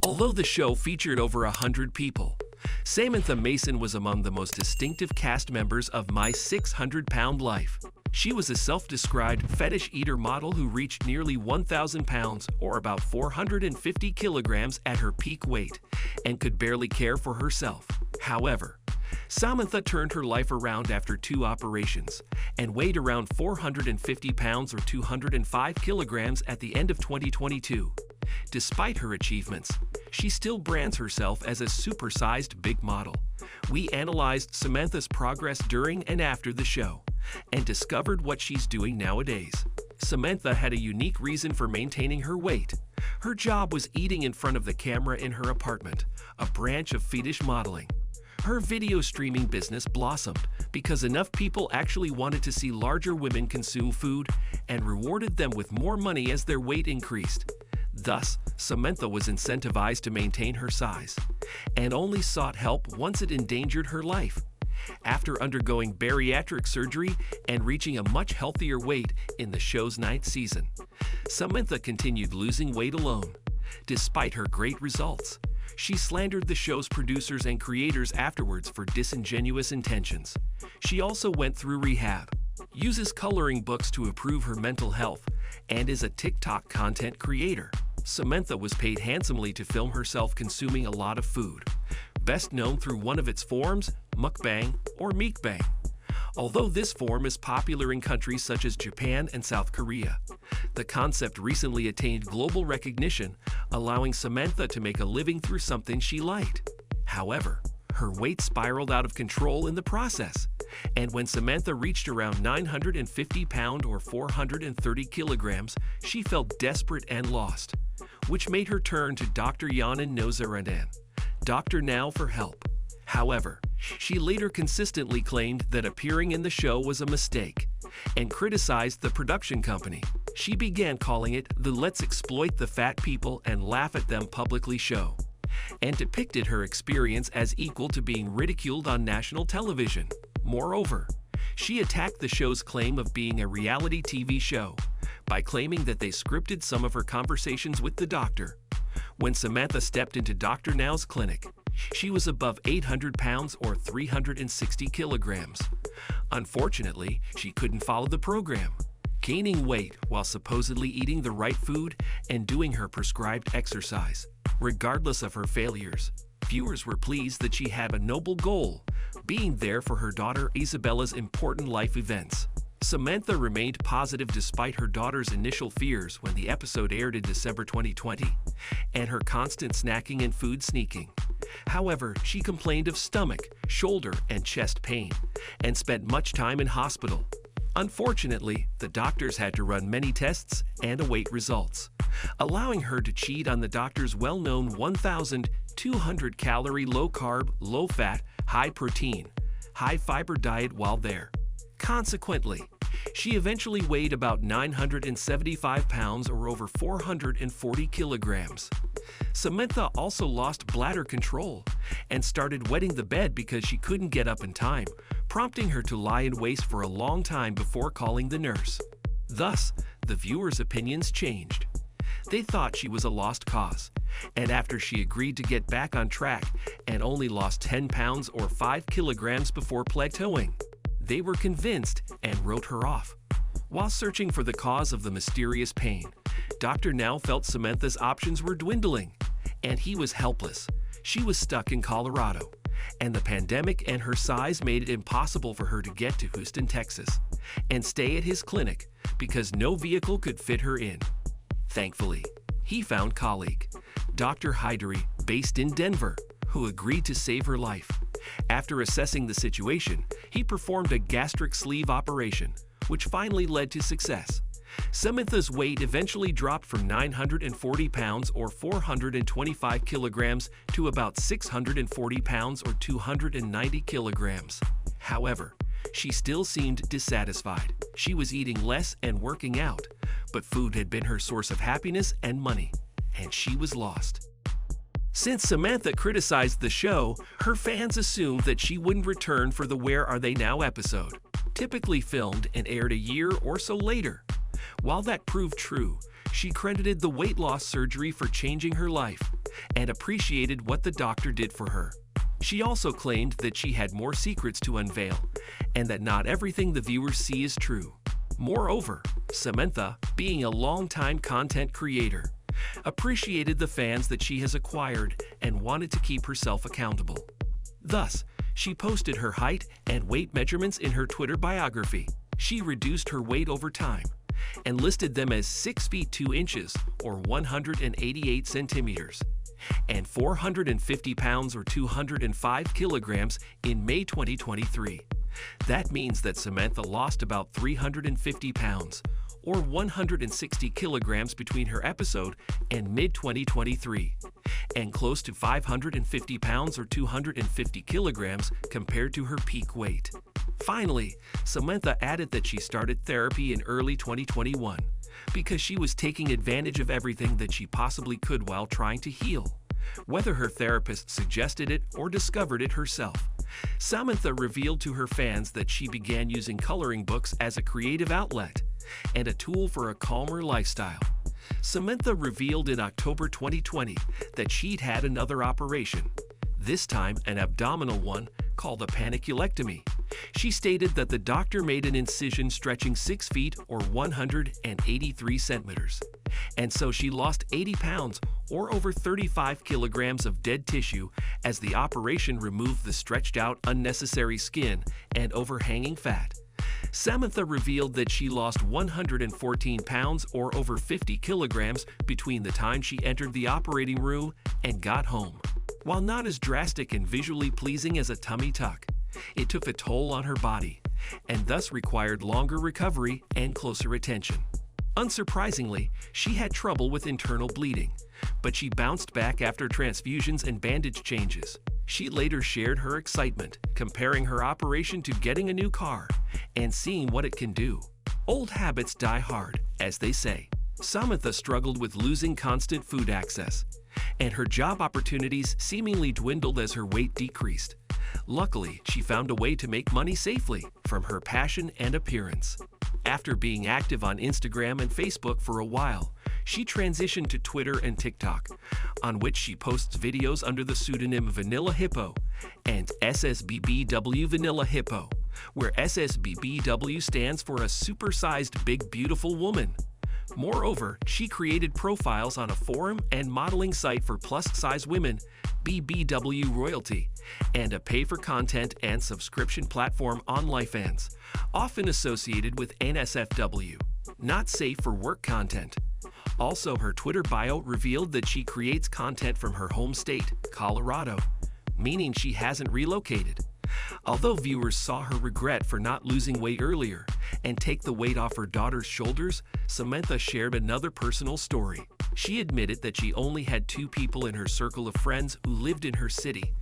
Although the show featured over 100 people, Samantha Mason was among the most distinctive cast members of My 600-Pound Life. She was a self-described fetish eater model who reached nearly 1,000 pounds, or about 450 kilograms at her peak weight, and could barely care for herself. However, Samantha turned her life around after 2 operations and weighed around 450 pounds or 205 kilograms at the end of 2022. Despite her achievements, she still brands herself as a supersized big model. We analyzed Samantha's progress during and after the show and discovered what she's doing nowadays. Samantha had a unique reason for maintaining her weight. Her job was eating in front of the camera in her apartment, a branch of fetish modeling. Her video streaming business blossomed because enough people actually wanted to see larger women consume food and rewarded them with more money as their weight increased. Thus, Samantha was incentivized to maintain her size and only sought help once it endangered her life. After undergoing bariatric surgery and reaching a much healthier weight in the show's 9th season, Samantha continued losing weight alone. Despite her great results, she slandered the show's producers and creators afterwards for disingenuous intentions. She also went through rehab, uses coloring books to improve her mental health, and is a TikTok content creator. Samantha was paid handsomely to film herself consuming a lot of food, best known through one of its forms, mukbang or meekbang. Although this form is popular in countries such as Japan and South Korea, the concept recently attained global recognition, allowing Samantha to make a living through something she liked. However, her weight spiraled out of control in the process, and when Samantha reached around 950 pounds or 430 kilograms, she felt desperate and lost, which made her turn to Dr. Younan Nowzaradan, Dr. Now, for help. However, she later consistently claimed that appearing in the show was a mistake and criticized the production company. She began calling it the "Let's exploit the fat people and laugh at them publicly" show, and depicted her experience as equal to being ridiculed on national television. Moreover, she attacked the show's claim of being a reality TV show by claiming that they scripted some of her conversations with the doctor. When Samantha stepped into Dr. Now's clinic, she was above 800 pounds or 360 kilograms. Unfortunately, she couldn't follow the program, gaining weight while supposedly eating the right food and doing her prescribed exercise. Regardless of her failures, viewers were pleased that she had a noble goal, being there for her daughter Isabella's important life events. Samantha remained positive despite her daughter's initial fears when the episode aired in December 2020, and her constant snacking and food sneaking. However, she complained of stomach, shoulder, and chest pain, and spent much time in hospital. Unfortunately, the doctors had to run many tests and await results, allowing her to cheat on the doctor's well-known 1,200-calorie low-carb, low-fat, high-protein, high-fiber diet while there. Consequently, she eventually weighed about 975 pounds or over 440 kilograms. Samantha also lost bladder control and started wetting the bed because she couldn't get up in time, prompting her to lie in wait for a long time before calling the nurse. Thus, the viewers' opinions changed. They thought she was a lost cause, and after she agreed to get back on track and only lost 10 pounds or 5 kilograms before plateauing, they were convinced and wrote her off. While searching for the cause of the mysterious pain, Dr. Now felt Samantha's options were dwindling, and he was helpless. She was stuck in Colorado, and the pandemic and her size made it impossible for her to get to Houston, Texas, and stay at his clinic because no vehicle could fit her in. Thankfully, he found colleague, Dr. Hyderi, based in Denver, who agreed to save her life. After assessing the situation, he performed a gastric sleeve operation, which finally led to success. Samantha's weight eventually dropped from 940 pounds or 425 kilograms to about 640 pounds or 290 kilograms. However, she still seemed dissatisfied. She was eating less and working out, but food had been her source of happiness and money, and she was lost. Since Samantha criticized the show, her fans assumed that she wouldn't return for the Where Are They Now episode, typically filmed and aired a year or so later. While that proved true, she credited the weight loss surgery for changing her life, and appreciated what the doctor did for her. She also claimed that she had more secrets to unveil, and that not everything the viewers see is true. Moreover, Samantha, being a longtime content creator, appreciated the fans that she has acquired and wanted to keep herself accountable. Thus, she posted her height and weight measurements in her Twitter biography. She reduced her weight over time and listed them as 6 feet 2 inches or 188 centimeters and 450 pounds or 205 kilograms in May 2023. That means that Samantha lost about 350 pounds or 160 kilograms between her episode and mid-2023, and close to 550 pounds or 250 kilograms compared to her peak weight. Finally, Samantha added that she started therapy in early 2021 because she was taking advantage of everything that she possibly could while trying to heal, whether her therapist suggested it or discovered it herself. Samantha revealed to her fans that she began using coloring books as a creative outlet and a tool for a calmer lifestyle. Samantha revealed in October 2020 that she'd had another operation, this time an abdominal one called a panniculectomy. She stated that the doctor made an incision stretching 6 feet or 183 centimeters, and so she lost 80 pounds or over 35 kilograms of dead tissue as the operation removed the stretched out unnecessary skin and overhanging fat. Samantha revealed that she lost 114 pounds or over 50 kilograms between the time she entered the operating room and got home. While not as drastic and visually pleasing as a tummy tuck, it took a toll on her body and thus required longer recovery and closer attention. Unsurprisingly, she had trouble with internal bleeding, but she bounced back after transfusions and bandage changes. She later shared her excitement, comparing her operation to getting a new car and seeing what it can do. Old habits die hard, as they say. Samantha struggled with losing constant food access, and her job opportunities seemingly dwindled as her weight decreased. Luckily, she found a way to make money safely from her passion and appearance. After being active on Instagram and Facebook for a while, she transitioned to Twitter and TikTok, on which she posts videos under the pseudonym Vanilla Hippo and SSBBW Vanilla Hippo, where SSBBW stands for a supersized big beautiful woman. Moreover, she created profiles on a forum and modeling site for plus-size women, BBW Royalty, and a pay-for-content and subscription platform OnlyFans, often associated with NSFW, not safe for work content. Also, her Twitter bio revealed that she creates content from her home state, Colorado, meaning she hasn't relocated. Although viewers saw her regret for not losing weight earlier and take the weight off her daughter's shoulders, Samantha shared another personal story. She admitted that she only had 2 people in her circle of friends who lived in her city,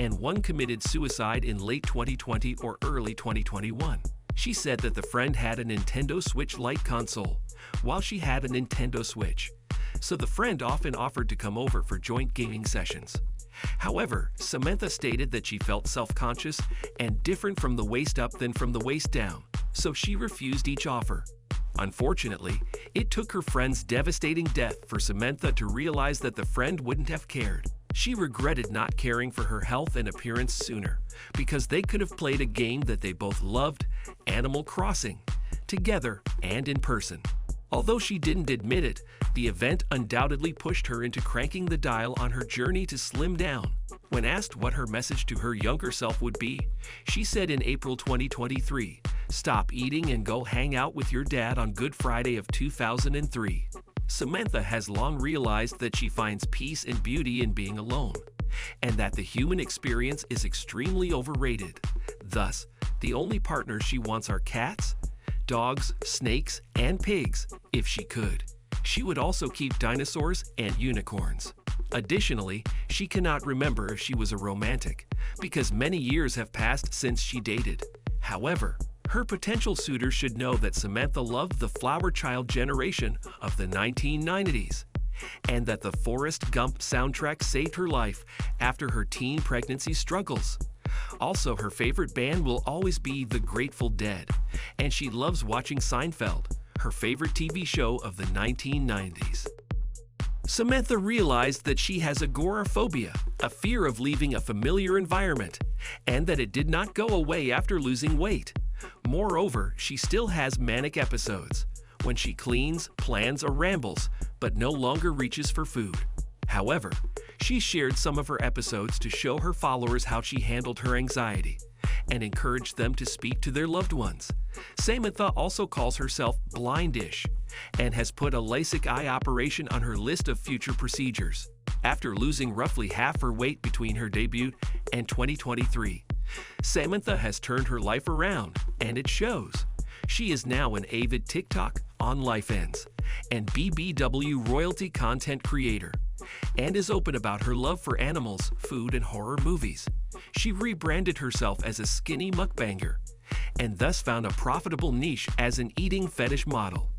and one committed suicide in late 2020 or early 2021. She said that the friend had a Nintendo Switch Lite console, while she had a Nintendo Switch, so the friend often offered to come over for joint gaming sessions. However, Samantha stated that she felt self-conscious and different from the waist up than from the waist down, so she refused each offer. Unfortunately, it took her friend's devastating death for Samantha to realize that the friend wouldn't have cared. She regretted not caring for her health and appearance sooner, because they could have played a game that they both loved, Animal Crossing, together and in person. Although she didn't admit it, the event undoubtedly pushed her into cranking the dial on her journey to slim down. When asked what her message to her younger self would be, she said in April 2023, "Stop eating and go hang out with your dad on Good Friday of 2003. Samantha has long realized that she finds peace and beauty in being alone, and that the human experience is extremely overrated. Thus, the only partners she wants are cats, dogs, snakes, and pigs, if she could. She would also keep dinosaurs and unicorns. Additionally, she cannot remember if she was a romantic, because many years have passed since she dated. However, her potential suitor should know that Samantha loved the flower child generation of the 1990s, and that the Forrest Gump soundtrack saved her life after her teen pregnancy struggles. Also, her favorite band will always be The Grateful Dead, and she loves watching Seinfeld, her favorite TV show of the 1990s. Samantha realized that she has agoraphobia, a fear of leaving a familiar environment, and that it did not go away after losing weight. Moreover, she still has manic episodes, when she cleans, plans, or rambles, but no longer reaches for food. However, she shared some of her episodes to show her followers how she handled her anxiety and encouraged them to speak to their loved ones. Samantha also calls herself blindish and has put a LASIK eye operation on her list of future procedures. After losing roughly half her weight between her debut and 2023, Samantha has turned her life around, and it shows. She is now an avid TikTok, On Life Ends, and BBW royalty content creator, and is open about her love for animals, food, and horror movies. She rebranded herself as a skinny mukbanger, and thus found a profitable niche as an eating fetish model.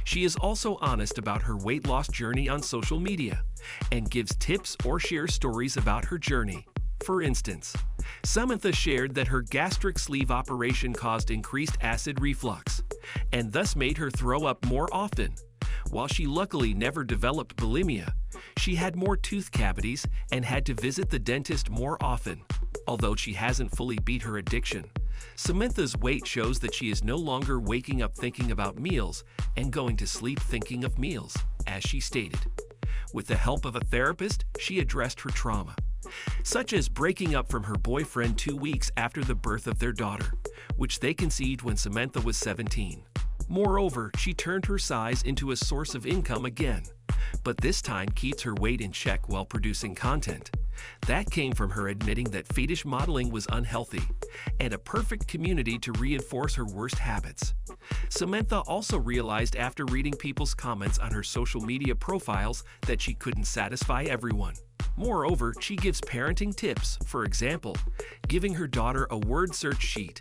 She is also honest about her weight loss journey on social media, and gives tips or shares stories about her journey. For instance, Samantha shared that her gastric sleeve operation caused increased acid reflux, and thus made her throw up more often. While she luckily never developed bulimia, she had more tooth cavities and had to visit the dentist more often. Although she hasn't fully beat her addiction, Samantha's weight shows that she is no longer waking up thinking about meals and going to sleep thinking of meals, as she stated. With the help of a therapist, she addressed her trauma, such as breaking up from her boyfriend 2 weeks after the birth of their daughter, which they conceived when Samantha was 17. Moreover, she turned her size into a source of income again, but this time keeps her weight in check while producing content. That came from her admitting that fetish modeling was unhealthy and a perfect community to reinforce her worst habits. Samantha also realized after reading people's comments on her social media profiles that she couldn't satisfy everyone. Moreover, she gives parenting tips, for example, giving her daughter a word search sheet,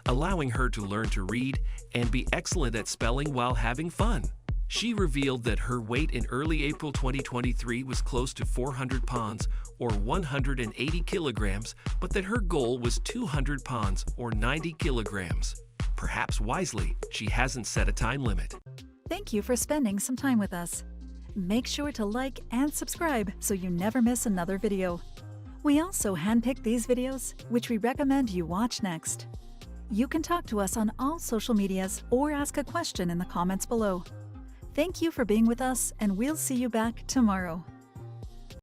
allowing her to learn to read and be excellent at spelling while having fun. She revealed that her weight in early April 2023 was close to 400 pounds or 180 kilograms, but that her goal was 200 pounds or 90 kilograms. Perhaps wisely, she hasn't set a time limit. Thank you for spending some time with us. Make sure to like and subscribe so you never miss another video. We also handpick these videos, which we recommend you watch next. You can talk to us on all social medias or ask a question in the comments below. Thank you for being with us, and we'll see you back tomorrow.